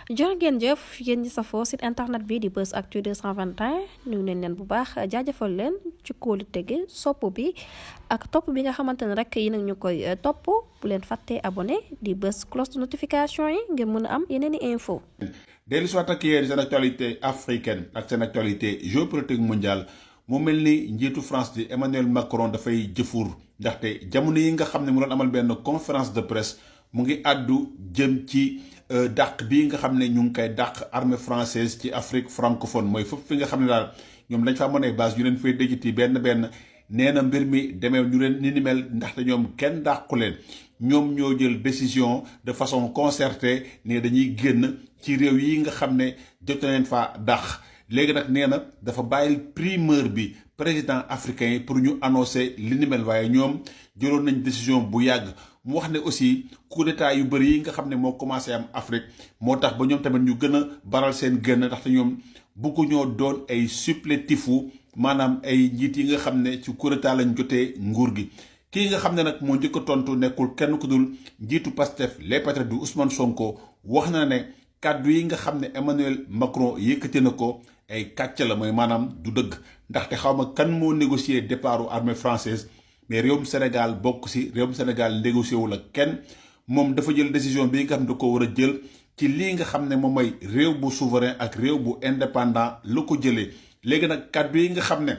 jërë ngeen jëf yéen ñi safoo site internet bi di Buzz Actu 221 nuyu nañ leen bu baax jaajëfal leen ci kóolu tege sopp bi ak topp bi nga xamante ne rek yi nag ñu koy topp bu leen fàttee abonné di bës cloche de notification yi ngir mën a am yeneen i info dellu soit ak yéen seen actualité africaine ak seen actualité géopolitique mondiale mu mel ni njiitu France di Emmanuel Macron dafay jëfur ndaxte jamono yi nga xam ne mu doon amal benn conférence de presse mu ngi àddu jëm ci dàq bii nga xam ne ñu ngi koy dàq armée française ci Afrique francophone mooy foofu fi nga xam ne daal ñoom dañ fa mën a base yu leen fay déjiti benn nee na mbir mi demee ñu leen ni mel ndaxte ñoom kenn dàqu leen ñoom ñoo jël décision de façon concertée ne dañuy génn ci réew yi nga xam ne jot na leen fa dàq léegi nag nee na dafa bàyyil primeur bi président africain yi pour ñu annoncer li ni mel waaye ñoom jëloon nañ décision bu yàgg mu wax ne aussi coup d'état yu bëri yi nga xam ne moo commencé am Afrique moo tax ba ñoom tamit ñu gën a baral seen génn ndaxte ñoom bëggu ñoo doon ay supplétifu maanaam ay njiit yi nga xam ne ci coup d'état lañ jotee nguur gi. kii nga xam ne nag moo njëkk a tontu nekkul kenn ku dul njiitu Pastef les patriotes du Ousmane Sonko wax na ne kàddu yi nga xam ne Emmanuel Macron yëkkati na ko ay kàcc la mooy maanaam du dëgg ndaxte xaw ma kan moo négocier départu armée française mais réewum Sénégal bokk si réewum Sénégal négocié wul ak kenn moom dafa jël décision bi nga xam ne da ko war a jël ci lii nga xam ne moom mooy réew bu souverain ak réew bu indépendant la ko jëlee léegi nag kàddu yi nga xam ne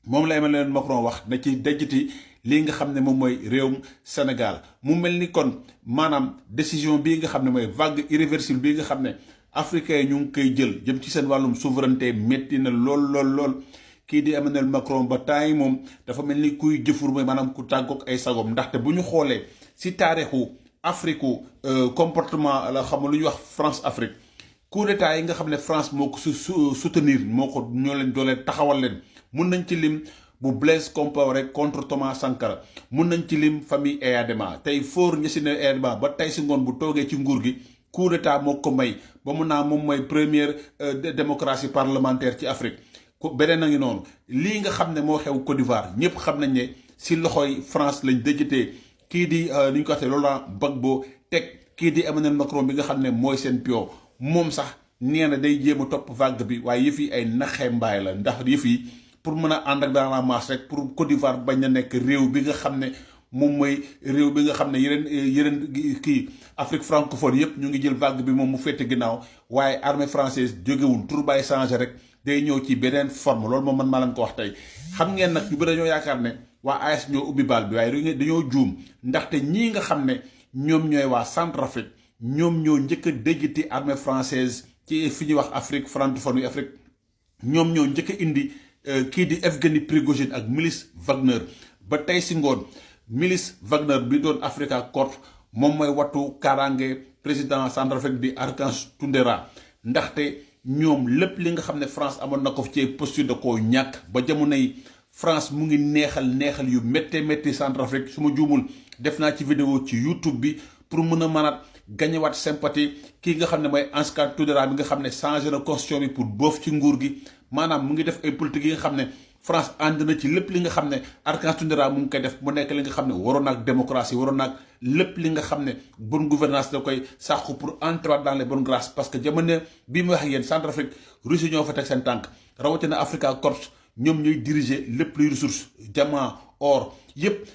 moom la Emmanuel Macron wax na ci dajjiti lii nga xam ne moom mooy réewum Sénégal mu mel ni kon maanaam décision bii nga xam ne mooy vague irréversible bii nga xam ne africains yi ñu ngi koy jël jëm ci seen wàllum souveraineté métti na lool kii di Emmanuel Macron ba temps yi moom dafa mel ni kuy jëfur mooy maanaam ku tàggoog ay sagom ndaxte bu ñu xoolee si taarixu Afrique comportement la xam lu ñuy wax France Afrique coup d'état yi nga xam ne France moo ko soutenir moo ko ñoo leen doolee taxawal leen mun nañ ci lim bu Blaise Compaoré contre Thomas Sankara mun nañ ci lim famille Eyadema tey Faure Gnassingbé Eyadema ba tey si ngoon bu toogee ci nguur gi coup d'état moo ko may ba mun naa moom mooy première démocratie parlementaire ci Afrique beneen a ngi noonu lii nga xam ne moo xew Côte d'Ivoire ñëpp xam nañ ne si loxoy France lañ dëjëtee kii di ni ñu ko waxee Laurent Gbagbo teg kii di Emmanuel Macron bi nga xam ne mooy seen pion moom sax nee na day jéem a topp vague bi waaye yëf yi ay naxee mbaay la ndax yëf yi pour mën a ànd ak dans la masse rek pour Côte d'Ivoire bañ na nekk réew bi nga xam ne moom mooy réew bi nga xam ne yeneen kii Afrique francophone yëpp ñu ngi jël vague bi moom mu féete ginnaaw waaye armée française jógewul tur bay changé rek day ñëw ci beneen forme loolu moom man maa leen ko wax tey xam ngeen nag ñu bëri dañoo yaakaar ne waa AS ñoo ubbi baal bi waaye dañoo juum ndaxte ñii nga xam ne ñoom ñooy waa Centrafrique ñoom ñoo njëkk a déjjati armée française ci fi ñuy wax Afrique francophone yu Afrique ñoom ñoo njëkk a indi kii di Evgeny Prigojine ak milice Wagner ba tey si ngoon milice Wagner bi doon Africa Corps moom mooy wattu kaaraange président Centrafrique di Archange Touadéra ndaxte ñoom lépp li nga xam ne France amoon na ko ci posture da koo ñàkk ba jamono yi France mu ngi neexal yu métti Centrafrique su ma juumul def naa ci vidéo ci YouTube bi pour mën a mënaat gañewaat sympathie kii nga xam ne mooy Archange Touadéra bi nga xam ne changé na constitution bi pour boof ci nguur gi maanaam mu ngi def ay politique yi nga xam ne France ànd na ci lépp li nga xam ne Archange Touadéra mu ngi koy def mu nekk li nga xam ne waroon naag démocratie waroon naag lépp li nga xam ne bonne gouvernance da koy sàqu pour entrer dans les bonnes grâces parce que jamono bii mu wax ak yéen Centrafrique Russie ñoo fa teg seen tànk rawatina Africa Corps ñoom ñooy diriger lépp luy ressource diamant or yépp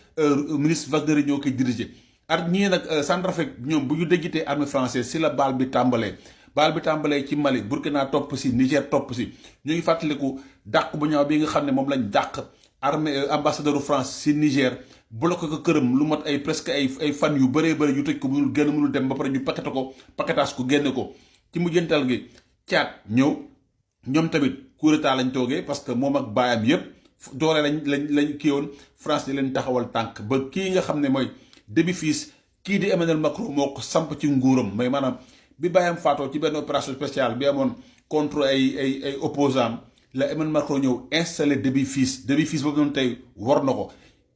ministre Wagner ñoo koy diriger ak ñii nag Centrafrique ñoom bu ñu déjjitee armée française si la baal bi tàmbalee ci Mali Burkina topp si Niger topp si ñu ngi fàttaliku dàq bu ñaaw bi nga xam ne moom lañ dàq armée ambassadeur France si Niger bloqué ko këram lu mat ay presque ay fan yu bëree bëri yu tëj ko mënul génn mënul dem ba pare ñu paquetage ko génne ko ci mujjantal gi Tchad ñëw ñoom tamit coup d'état lañ toogee parce que moom ak baayam yépp doole lañ kii woon France di leen taxawal tànk ba kii nga xam ne mooy début fils kii di Emmanuel Macron moo ko samp ci nguuram mooy maanaam bi bàyyam faatoo ci benn opération spéciale bi amoon contre ay opposants la Emmanuel Macron ñëw installé début fils boobu noonu tey war na ko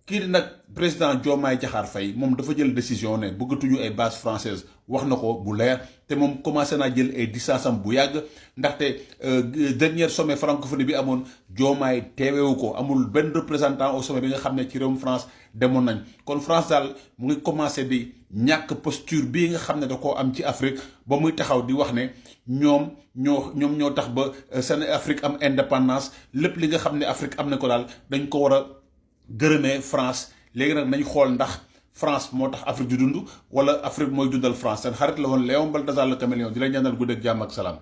kii di nag président Diomaye Diakhar Faye moom dafa jël décision ne bëggatuñu ay base française wax na ko bu leer te moom commencé naa jël ay distance am bu yàgg ndaxte dernier sommet francophonie bi amoon Diomaye teewewu ko amul benn représentant au sommet bi nga xam ne ci réewum France demoon nañ kon France daal mu ngi commencé di ñàkk posture bii nga xam ne da koo am ci Afrique ba muy taxaw di wax ne ñoom ñoo tax ba seen Afrique am indépendance lépp li nga xam ne Afrique am na ko daal dañ ko war a gërëmee France léegi nag nañ xool ndax France moo tax Afrique di dund wala Afrique mooy dundal France seen xarit la woon Léon Balthazar le Caméléon di la ñaanal guddeeg jàmm ak salaam.